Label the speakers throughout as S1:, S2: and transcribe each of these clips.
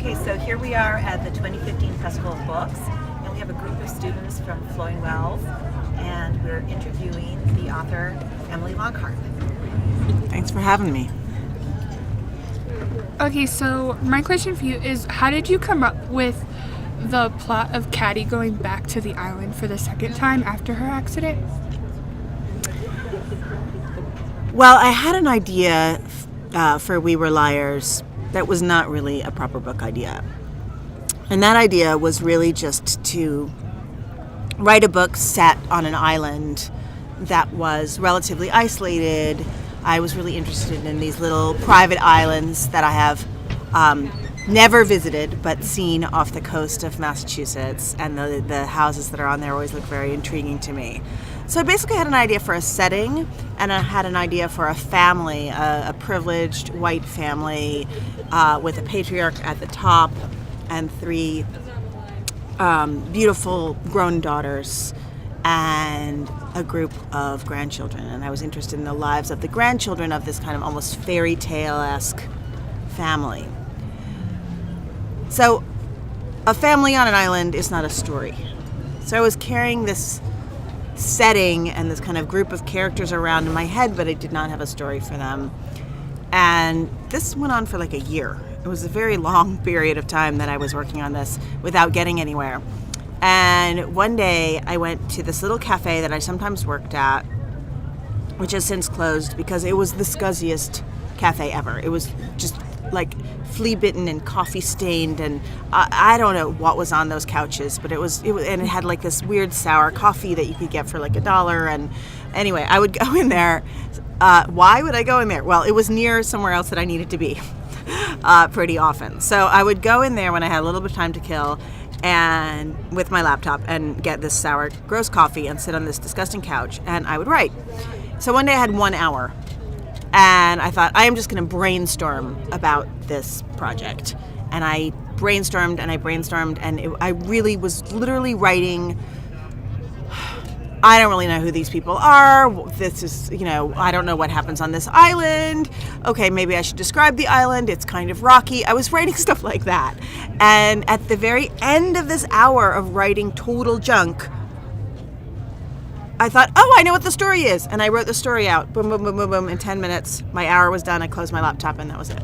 S1: Okay, so here we are at the 2015 Festival of Books, and we have a group of students from Flowing Wells, and we're interviewing the author, Emily Lockhart.
S2: Thanks for having me.
S3: Okay, so my question for you is, how did you come up with the plot of Caddy going back to the island for the second time after her accident?
S2: Well, I had an idea for We Were Liars that was not really a proper book idea. And that idea was really just to write a book set on an island that was relatively isolated. I was really interested in these little private islands that I have never visited but seen off the coast of Massachusetts, and the houses that are on there always look very intriguing to me. So I basically had an idea for a setting, and I had an idea for a family, a privileged white family with a patriarch at the top and three beautiful grown daughters and a group of grandchildren. And I was interested in the lives of the grandchildren of this kind of almost fairy tale-esque family. So a family on an island is not a story. So I was carrying this setting and this kind of group of characters around in my head, but I did not have a story for them. And this went on for like a year. It was a very long period of time that I was working on this without getting anywhere. And one day I went to this little cafe that I sometimes worked at, which has since closed because it was the scuzziest cafe ever. It was just like flea-bitten and coffee-stained, and I don't know what was on those couches, but it was, and it had like this weird sour coffee that you could get for like $1. And anyway, I would go in there. Why would I go in there? Well, it was near somewhere else that I needed to be pretty often. So I would go in there when I had a little bit of time to kill, and with my laptop, and get this sour, gross coffee and sit on this disgusting couch, and I would write. So one day I had 1 hour. And I thought, I am just going to brainstorm about this project. And I brainstormed, and I really was literally writing, I don't really know who these people are. This is, I don't know what happens on this island. Okay, maybe I should describe the island. It's kind of rocky. I was writing stuff like that. And at the very end of this hour of writing total junk, I thought, I know what the story is. And I wrote the story out. Boom, boom, boom, boom, boom. In 10 minutes, my hour was done. I closed my laptop, and that was it.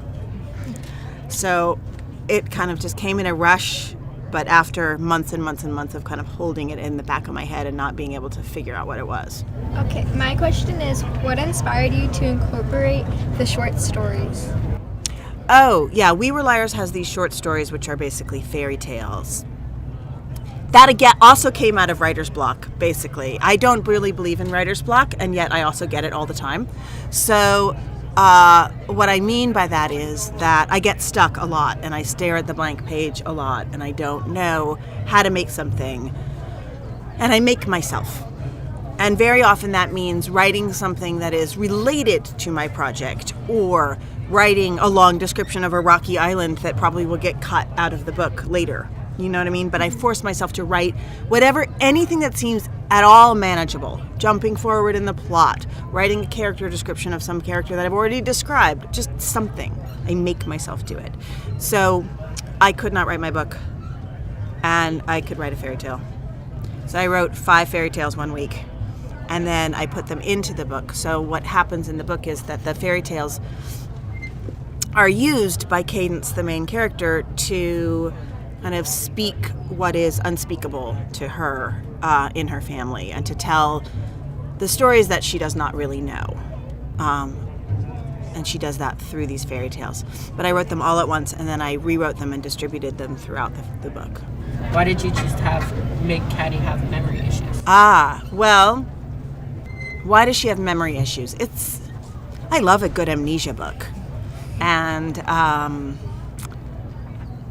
S2: So it kind of just came in a rush, but after months and months and months of kind of holding it in the back of my head and not being able to figure out what it was.
S4: Okay, my question is, what inspired you to incorporate the short stories?
S2: Oh, yeah. We Were Liars has these short stories, which are basically fairy tales. That, again, also came out of writer's block, basically. I don't really believe in writer's block, and yet I also get it all the time. So what I mean by that is that I get stuck a lot, and I stare at the blank page a lot, and I don't know how to make something, and I make myself. And very often that means writing something that is related to my project, or writing a long description of a rocky island that probably will get cut out of the book later. You know what I mean? But I force myself to write anything that seems at all manageable. Jumping forward in the plot, writing a character description of some character that I've already described, just something. I make myself do it. So I could not write my book, and I could write a fairy tale. So I wrote 5 fairy tales one week, and then I put them into the book. So what happens in the book is that the fairy tales are used by Cadence, the main character, to kind of speak what is unspeakable to her in her family, and to tell the stories that she does not really know. And she does that through these fairy tales. But I wrote them all at once, and then I rewrote them and distributed them throughout the book.
S5: Why did you choose to make Caddy have memory issues?
S2: Well, why does she have memory issues? I love a good amnesia book.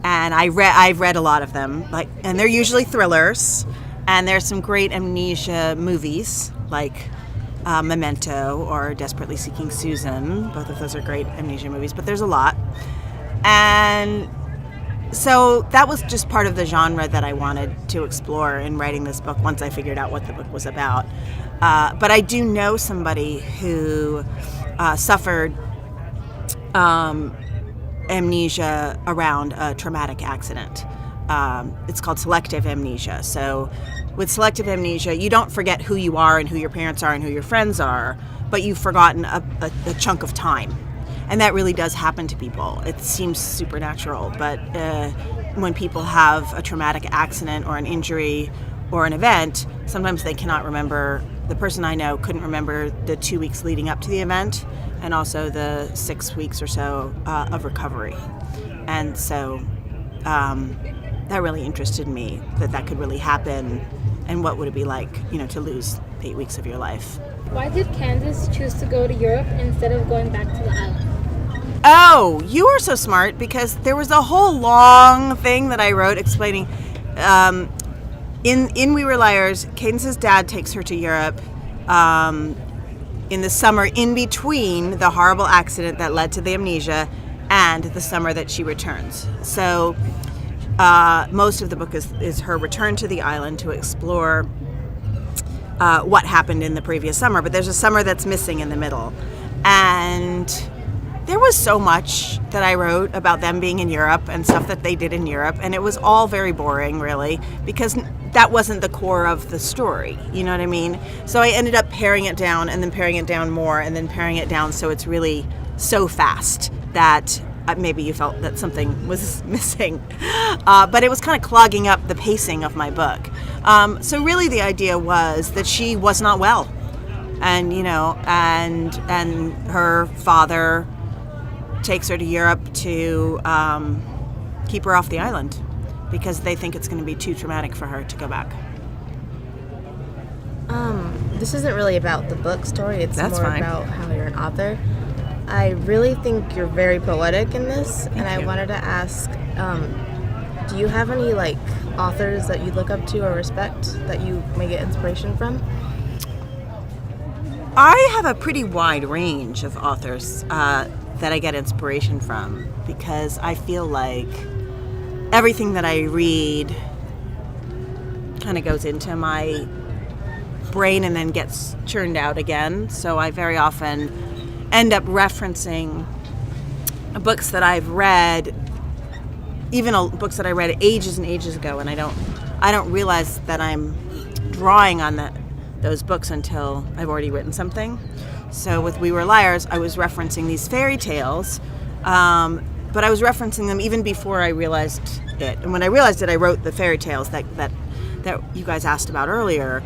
S2: And I've read a lot of them, and they're usually thrillers, and there's some great amnesia movies like Memento or Desperately Seeking Susan. Both of those are great amnesia movies, but there's a lot. And so that was just part of the genre that I wanted to explore in writing this book once I figured out what the book was about. But I do know somebody who suffered amnesia around a traumatic accident. It's called selective amnesia. So with selective amnesia, you don't forget who you are and who your parents are and who your friends are, but you've forgotten a chunk of time. And that really does happen to people. It seems supernatural, but when people have a traumatic accident or an injury or an event, sometimes they cannot remember. The person I know couldn't remember the 2 weeks leading up to the event and also the 6 weeks or so of recovery. And so that really interested me, that could really happen, and what would it be like, to lose 8 weeks of your life.
S6: Why did Kansas choose to go to Europe instead of going back to the island?
S2: Oh, you are so smart, because there was a whole long thing that I wrote explaining. In We Were Liars, Cadence's dad takes her to Europe in the summer in between the horrible accident that led to the amnesia and the summer that she returns. So most of the book is her return to the island to explore what happened in the previous summer, but there's a summer that's missing in the middle. And there was so much that I wrote about them being in Europe and stuff that they did in Europe, and it was all very boring, really, because that wasn't the core of the story, you know what I mean? So I ended up paring it down and then paring it down more and then paring it down so it's really so fast that maybe you felt that something was missing. But it was kind of clogging up the pacing of my book. So really the idea was that she was not well. And, and her father takes her to Europe to keep her off the island because they think it's going to be too traumatic for her to go back.
S7: This isn't really about the book story. It's
S2: That's
S7: more
S2: fine.
S7: about how you're an author. I really think you're very poetic in this, and I wanted to ask, do you have any authors that you look up to or respect that you may get inspiration from?
S2: I have a pretty wide range of authors that I get inspiration from, because I feel like everything that I read kind of goes into my brain and then gets churned out again. So I very often end up referencing books that I've read, even books that I read ages and ages ago, and I don't realize that I'm drawing on those books until I've already written something. So with We Were Liars, I was referencing these fairy tales, but I was referencing them even before I realized it. And when I realized it, I wrote the fairy tales that you guys asked about earlier.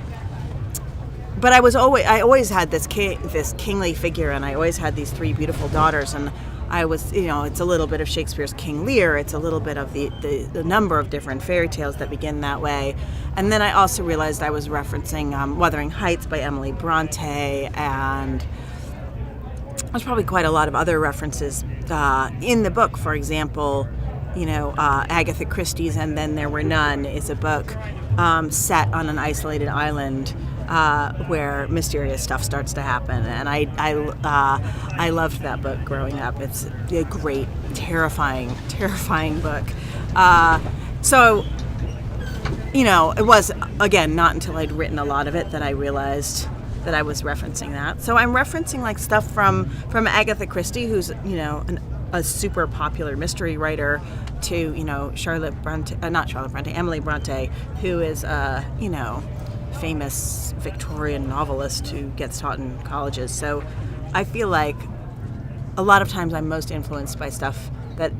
S2: But I always had this kingly figure, and I always had these three beautiful daughters, and I was, it's a little bit of Shakespeare's King Lear, it's a little bit of the number of different fairy tales that begin that way. And then I also realized I was referencing Wuthering Heights by Emily Bronte, and there's probably quite a lot of other references in the book. For example, Agatha Christie's And Then There Were None is a book set on an isolated island where mysterious stuff starts to happen, and I loved that book growing up. It's a great, terrifying book. So, it was, again, not until I'd written a lot of it that I realized that I was referencing that. So I'm referencing stuff from Agatha Christie, who's a super popular mystery writer, to Emily Bronte, who is famous Victorian novelist who gets taught in colleges. So I feel like a lot of times I'm most influenced by stuff that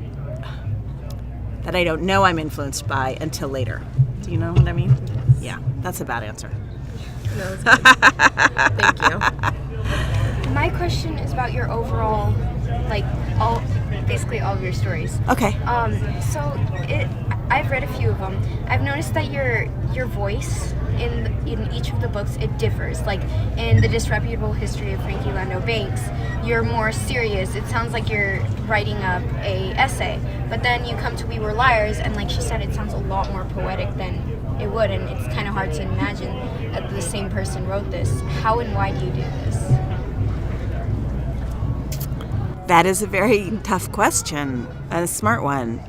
S2: I don't know I'm influenced by until later. Do you know what I mean? Yeah, that's a bad answer.
S7: No, it's good. Thank you.
S4: My question is about your overall, basically all of your stories.
S2: Okay.
S4: I've read a few of them. I've noticed that your voice in each of the books, it differs. Like in The Disreputable History of Frankie Landau Banks, you're more serious. It sounds like you're writing up a essay. But then you come to We Were Liars, and like she said, it sounds a lot more poetic than it would, and it's kind of hard to imagine that the same person wrote this. How and why do you do this?
S2: That is a very tough question, a smart one.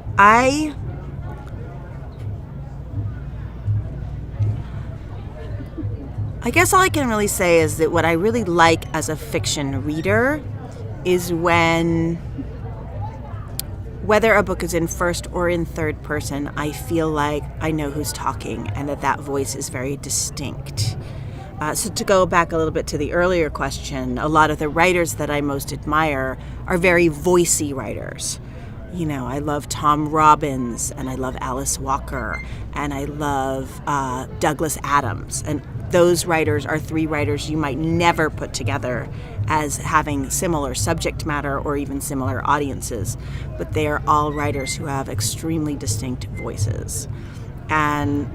S2: I guess all I can really say is that what I really like as a fiction reader is when whether a book is in first or in third person, I feel like I know who's talking and that voice is very distinct. So to go back a little bit to the earlier question, a lot of the writers that I most admire are very voicey writers. You know, I love Tom Robbins, and I love Alice Walker, and I love Douglas Adams. And those writers are three writers you might never put together as having similar subject matter or even similar audiences. But they are all writers who have extremely distinct voices. And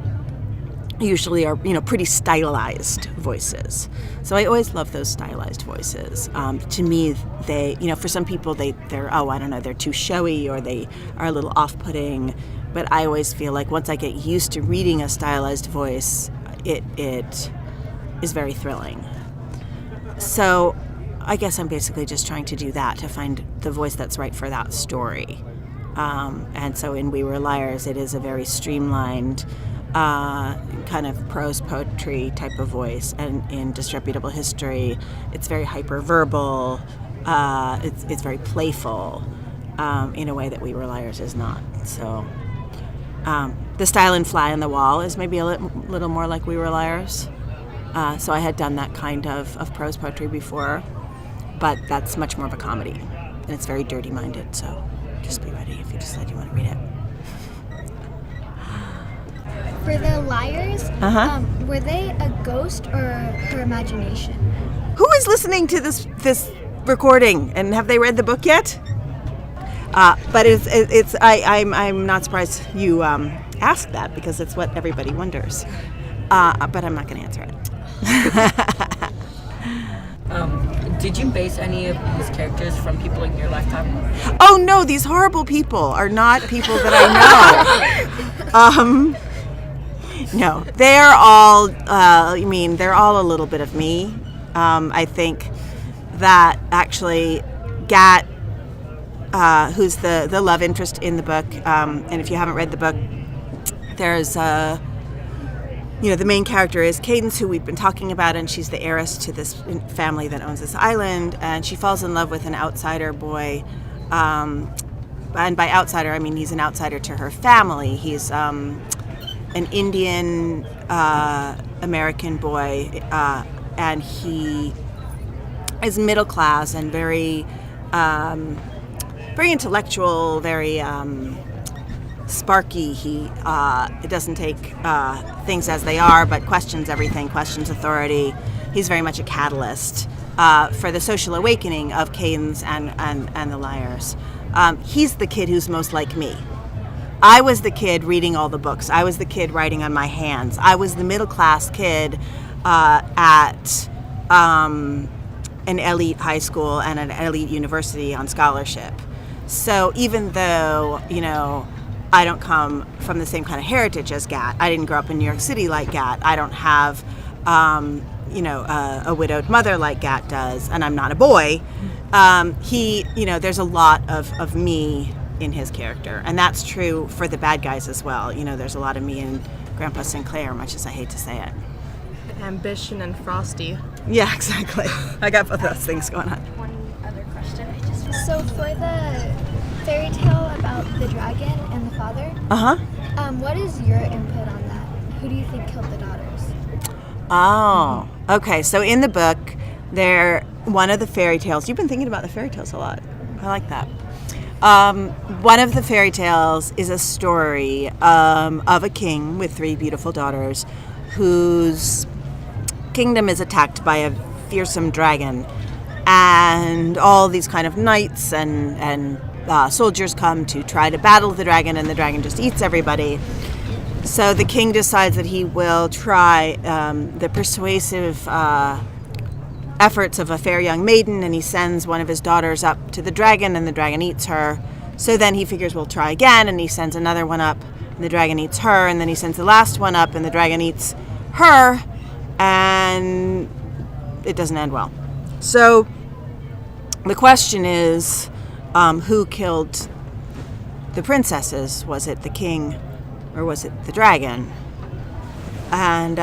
S2: usually are, pretty stylized voices. So I always love those stylized voices. To me, they, for some people, they're they're too showy or they are a little off-putting. But I always feel like once I get used to reading a stylized voice, it is very thrilling. So I guess I'm basically just trying to do that, to find the voice that's right for that story. And so in We Were Liars, it is a very streamlined, kind of prose poetry type of voice, and in Disreputable History, it's very hyperverbal. It's very playful, in a way that We Were Liars is not. So the style in Fly on the Wall is maybe a little more like We Were Liars. So I had done that kind of prose poetry before, but that's much more of a comedy, and it's very dirty-minded. So just be ready if you decide you want to read it.
S8: For the liars, were they a ghost or her imagination?
S2: Who is listening to this recording, and have they read the book yet? But I'm not surprised you asked that, because it's what everybody wonders. But I'm not going to answer it.
S5: Did you base any of these characters from people in your lifetime?
S2: Oh no, these horrible people are not people that I know. No, they're all. They're all a little bit of me. I think that actually, Gat, who's the love interest in the book, and if you haven't read the book, there's the main character is Cadence, who we've been talking about, and she's the heiress to this family that owns this island, and she falls in love with an outsider boy. And by outsider, I mean he's an outsider to her family. He's an Indian American boy, and he is middle class and very intellectual, very sparky. He doesn't take things as they are, but questions everything, questions authority. He's very much a catalyst for the social awakening of Cadence and the Liars. He's the kid who's most like me. I was the kid reading all the books. I was the kid writing on my hands. I was the middle-class kid at an elite high school and an elite university on scholarship. So even though, I don't come from the same kind of heritage as Gat, I didn't grow up in New York City like Gat, I don't have, a widowed mother like Gat does, and I'm not a boy, there's a lot of me in his character, and that's true for the bad guys as well. There's a lot of me in Grandpa Sinclair, much as I hate to say it.
S7: Ambition and Frosty.
S2: Yeah, exactly. I got both those things going on.
S4: One other question.
S8: So for the fairy tale about the dragon and the father, what is your input on that? Who do you think killed the daughters?
S2: Oh, okay. So in the book, one of the fairy tales. You've been thinking about the fairy tales a lot. I like that. One of the fairy tales is a story of a king with three beautiful daughters whose kingdom is attacked by a fearsome dragon, and all these kind of knights and soldiers come to try to battle the dragon, and the dragon just eats everybody. So the king decides that he will try the persuasive efforts of a fair young maiden, and he sends one of his daughters up to the dragon, and the dragon eats her. So then he figures we'll try again, and he sends another one up, and the dragon eats her, and then he sends the last one up, and the dragon eats her, and it doesn't end well. So the question is, who killed the princesses? Was it the king or was it the dragon? And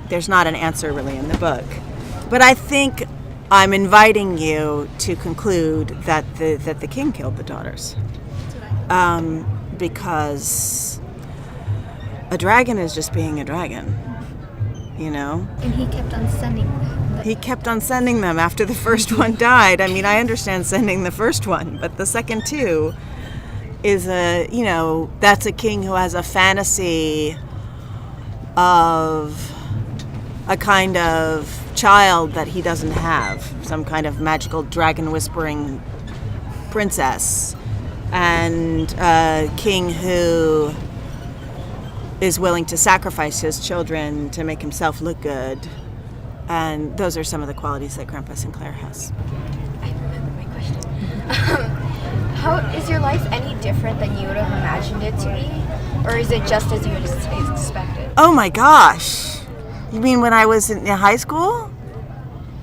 S2: there's not an answer really in the book. But I think I'm inviting you to conclude that the king killed the daughters.
S8: That's what
S2: because a dragon is just being a dragon, you know?
S8: And he kept on sending them.
S2: He kept on sending them after the first one died. I mean, I understand sending the first one, but the second two is that's a king who has a fantasy of a kind of child that he doesn't have, some kind of magical dragon whispering princess, and a king who is willing to sacrifice his children to make himself look good. And those are some of the qualities that Grandpa Sinclair has.
S4: I remember my question. How is your life any different than you would have imagined it to be? Or is it just as you would have expected?
S2: Oh my gosh. You mean when I was in high school?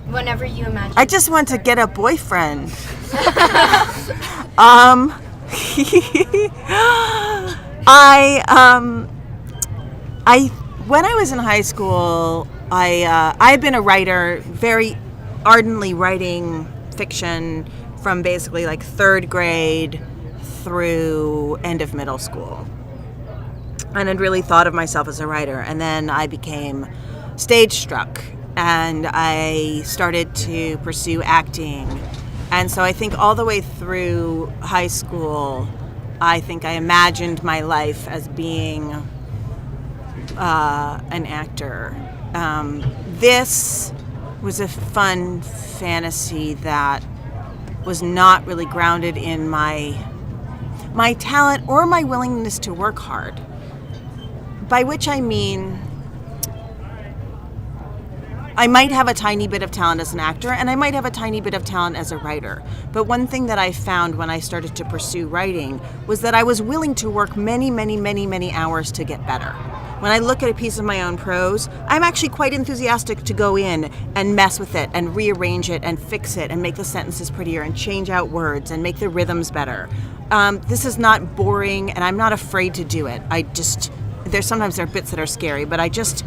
S4: Whenever you imagine.
S2: I just want to get a boyfriend. When I was in high school, I'd been a writer, very ardently writing fiction from basically like third grade through end of middle school. And I'd really thought of myself as a writer. And then I became stage struck and I started to pursue acting. And so I think all the way through high school, I think I imagined my life as being an actor. This was a fun fantasy that was not really grounded in my talent or my willingness to work hard. By which I mean, I might have a tiny bit of talent as an actor, and I might have a tiny bit of talent as a writer. But one thing that I found when I started to pursue writing was that I was willing to work many, many, many, many hours to get better. When I look at a piece of my own prose, I'm actually quite enthusiastic to go in and mess with it and rearrange it and fix it and make the sentences prettier and change out words and make the rhythms better. This is not boring, and I'm not afraid to do it. Sometimes there are bits that are scary, but I just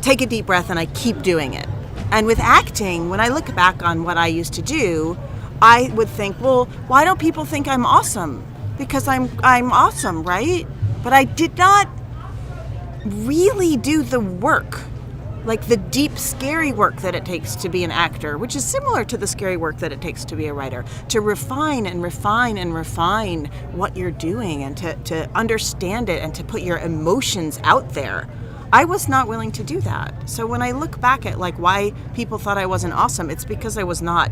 S2: take a deep breath and I keep doing it. And with acting, when I look back on what I used to do, I would think, well, why don't people think I'm awesome? Because I'm awesome, right? But I did not really do the work, like the deep, scary work that it takes to be an actor, which is similar to the scary work that it takes to be a writer, to refine and refine and refine what you're doing and to understand it and to put your emotions out there. I was not willing to do that. So when I look back at like why people thought I wasn't awesome, it's because I was not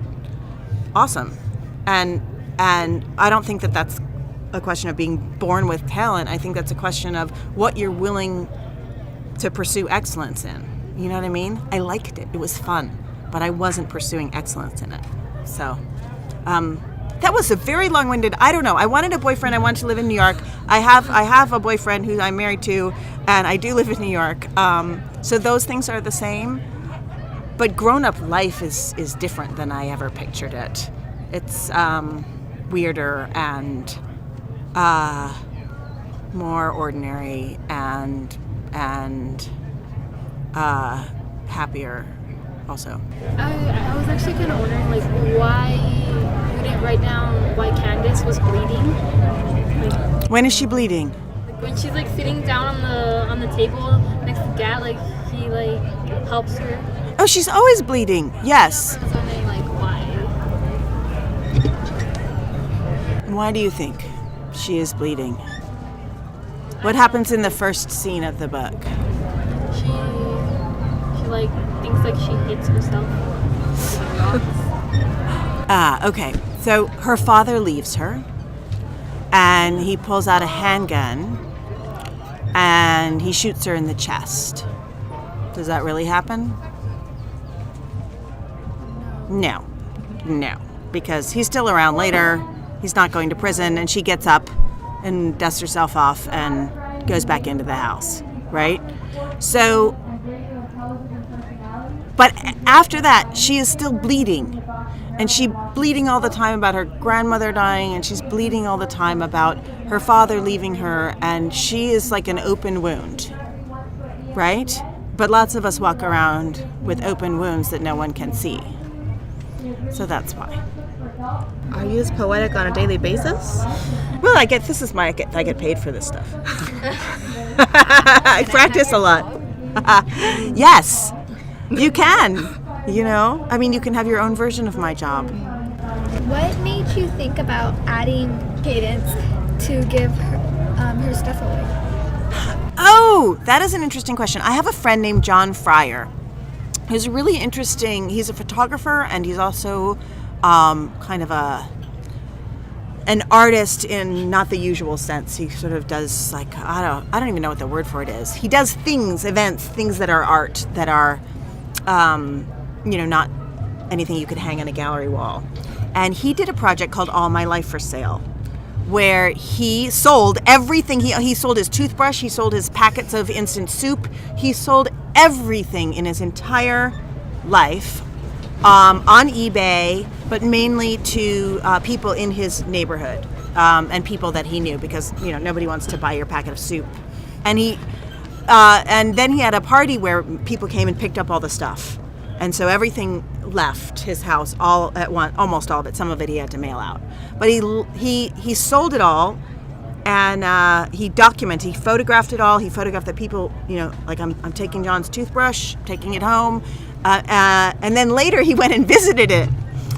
S2: awesome. And I don't think that that's a question of being born with talent. I think that's a question of what you're willing to pursue excellence in. You know what I mean? I liked it. It was fun, but I wasn't pursuing excellence in it. So that was a very long-winded, I don't know. I wanted a boyfriend. I wanted to live in New York. I have a boyfriend who I'm married to, and I do live in New York. So those things are the same. But grown-up life is different than I ever pictured it. It's weirder and more ordinary and happier also.
S6: I was actually kind of wondering, like, why you didn't write down why Candace was bleeding. Like,
S2: when is she bleeding?
S6: like when she's like sitting down on the table next to Gat, like he like helps her.
S2: Oh, she's always bleeding. Yes.
S6: I was wondering, like, why.
S2: Why do you think she is bleeding? What happens in the first scene of the book?
S6: She like thinks like she hits herself.
S2: Okay. So her father leaves her, and he pulls out a handgun, and he shoots her in the chest. Does that really happen? No, because he's still around later. He's not going to prison, and she gets up and dusts herself off and goes back into the house, right? So, but after that, she is still bleeding. And she's bleeding all the time about her grandmother dying, and she's bleeding all the time about her father leaving her, and she is like an open wound, right? But lots of us walk around with open wounds that no one can see. So that's why.
S7: Are you as poetic on a daily basis?
S2: Well, I get paid for this stuff. I practice a lot. Yes, you can. You know, I mean, you can have your own version of my job.
S8: What made you think about adding Cadence to give her stuff away?
S2: Oh, that is an interesting question. I have a friend named John Fryer, who's really interesting. He's a photographer, and he's also kind of an artist in not the usual sense. He sort of does like I don't even know what the word for it is. He does things that are art, that are not anything you could hang on a gallery wall. And he did a project called All My Life for Sale, where he sold everything. He sold his toothbrush, he sold his packets of instant soup, he sold everything in his entire life on eBay, but mainly to people in his neighborhood and people that he knew, because nobody wants to buy your packet of soup. And and then he had a party where people came and picked up all the stuff, and so everything left his house all at once, almost all of it. Some of it he had to mail out, but he sold it all, and he photographed it all. He photographed the people, like I'm taking John's toothbrush, taking it home, and then later he went and visited it.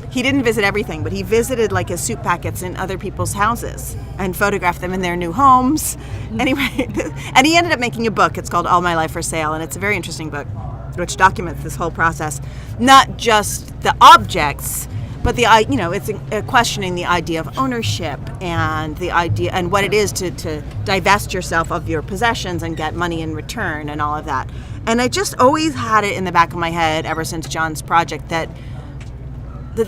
S2: He didn't visit everything, but he visited like his soup packets in other people's houses and photographed them in their new homes. Anyway, and he ended up making a book. It's called All My Life for Sale, and it's a very interesting book which documents this whole process, not just the objects, but it's questioning the idea of ownership and the idea and what it is to divest yourself of your possessions and get money in return and all of that. And I just always had it in the back of my head ever since John's project that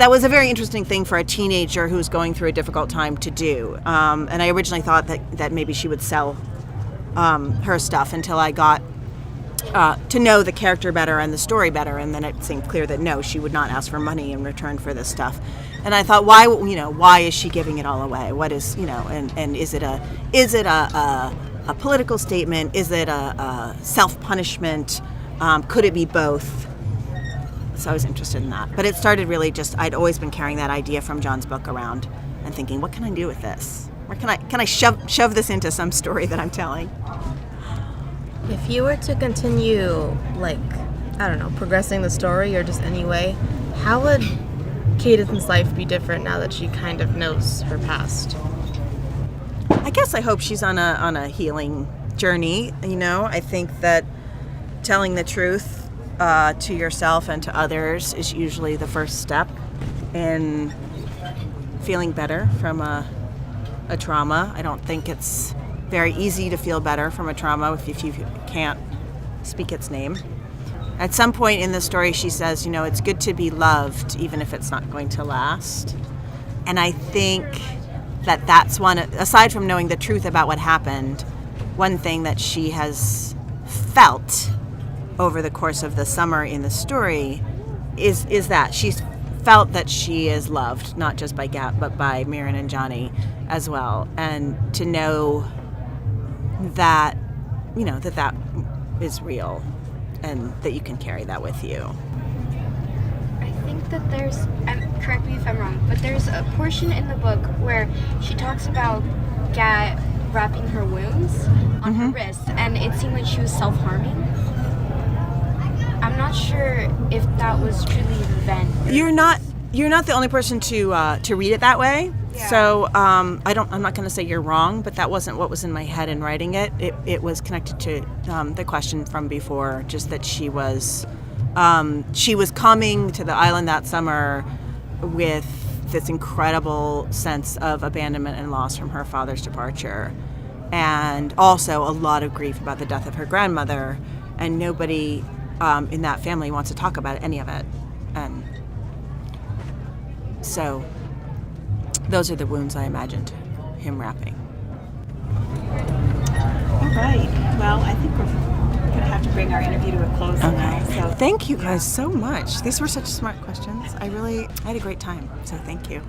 S2: was a very interesting thing for a teenager who's going through a difficult time to do. And I originally thought that maybe she would sell her stuff until I got to know the character better and the story better, and then it seemed clear that no, she would not ask for money in return for this stuff. And I thought, why is she giving it all away? What is, and is it a political statement? Is it a self-punishment? Could it be both? So I was interested in that. But it started really I'd always been carrying that idea from John's book around and thinking, what can I do with this? Where can I shove this into some story that I'm telling?
S7: If you were to continue, progressing the story or just any way, how would Cadence's life be different now that she kind of knows her past?
S2: I guess I hope she's on a healing journey. I think that telling the truth to yourself and to others is usually the first step in feeling better from a trauma. I don't think it's very easy to feel better from a trauma if you can't speak its name. At some point in the story, she says, it's good to be loved even if it's not going to last. And I think that's one, aside from knowing the truth about what happened, one thing that she has felt over the course of the summer in the story is that she's felt that she is loved, not just by Gap, but by Mirren and Johnny as well. And to know that, that is real and that you can carry that with you.
S4: I think that there's, correct me if I'm wrong, but there's a portion in the book where she talks about Gat wrapping her wounds on her wrist, and it seemed like she was self-harming. I'm not sure if that was truly the event.
S2: You're not the only person to read it that way. Yeah. So I'm not going to say you're wrong, but that wasn't what was in my head in writing it. It was connected to the question from before, just that she was coming to the island that summer with this incredible sense of abandonment and loss from her father's departure, and also a lot of grief about the death of her grandmother, and nobody in that family wants to talk about any of it. And so those are the wounds I imagined him wrapping.
S1: All right. Well, I think we're going to have to bring our interview to a close now. So
S2: thank you guys so much. These were such smart questions. I had a great time. So thank you.